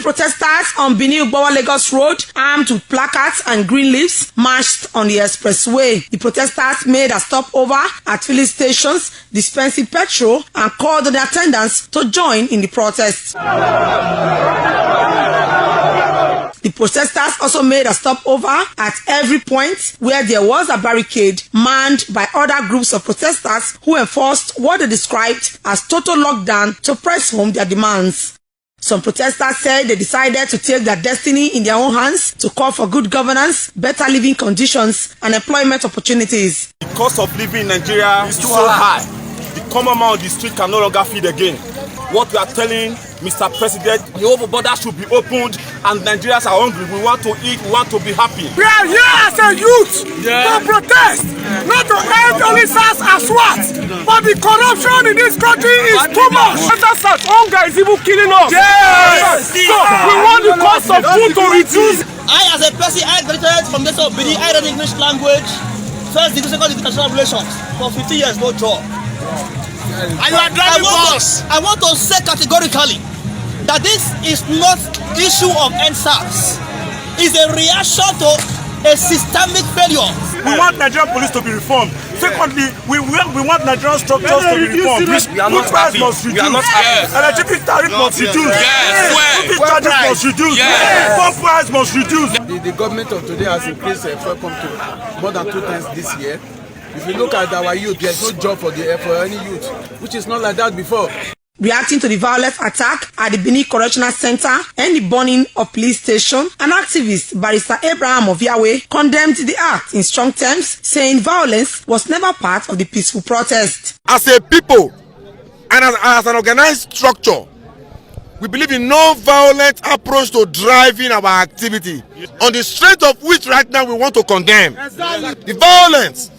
protesters on Benin-Ugbawa Lagos Road, armed with placards and green leaves, marched on the expressway. The protesters made a stopover at filling stations, dispensing petrol, and called on the attendants to join in the protest. The protesters also made a stopover at every point where there was a barricade manned by other groups of protesters who enforced what they described as total lockdown to press home their demands. Some protesters said they decided to take their destiny in their own hands to call for good governance, better living conditions, and employment opportunities. The cost of living in Nigeria is so high. The common man on the street can no longer feed again. What we are telling Mr. President, the whole border should be opened and Nigerians are hungry. We want to eat, we want to be happy. We are here as a youth to protest, not to end only SARS and SWAT. But the corruption in this country is too much. SARS hunger is even killing us. Yes. So we want the cost of food to reduce. I, as a person, I graduated from the Benin, I read English language, first degree, second degree, international relations. For 50 years, no job. And you are driving bus. I want to say categorically that this is not issue of NSAS. It's a reaction to a systemic failure. We want Nigerian police to be reformed. Secondly, we want Nigerian structures to be reformed. We are not happy. We are not happy. Electricity tariff must reduce. Food charges must reduce. Phone price must reduce. The government of today has increased fuel pump to more than 2 times this year. If you look at our youth, there's no job for any youth, which is not like that before. Reacting to the violent attack at the Benin Correctional Center and the burning of police station, an activist, Barrister Abraham of Yahweh, condemned the act in strong terms, saying violence was never part of the peaceful protest. As a people and as an organized structure, we believe in non-violent approach to driving our activity, on the strength of which right now we want to condemn the violence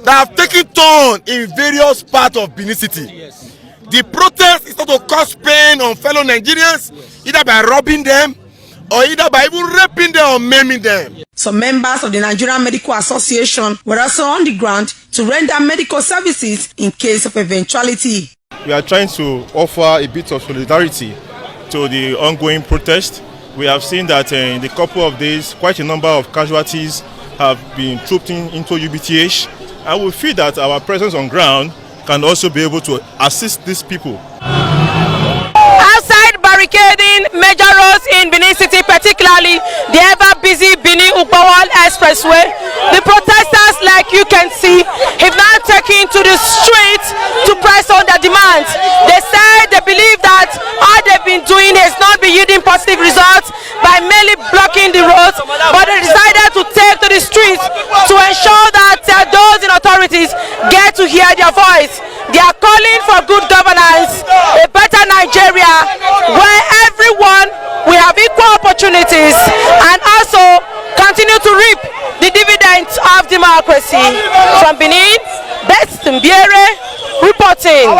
that have taken turn in various parts of Benin City. The protest is not to cause pain on fellow Nigerians, either by robbing them or either by even raping them or maiming them. Some members of the Nigerian Medical Association were also on the ground to render medical services in case of eventuality. We are trying to offer a bit of solidarity to the ongoing protest. We have seen that in the couple of days, quite a number of casualties have been trooped into UBTH, and we feel that our presence on ground can also be able to assist these people. Outside barricading major roads in Benin City, particularly the ever-busy Benin-Ugbawa Expressway, the protesters, like you can see, have now taken to the streets to press on their demands. They say they believe that all they've been doing has not been yielding positive results by merely blocking the roads, but they decided to take to the streets to ensure that those in authorities get to hear their voice. They are calling for good governance, a better Nigeria where everyone will have equal opportunities and also continue to reap the dividends of democracy. From Benin, Beth Mbiere reporting.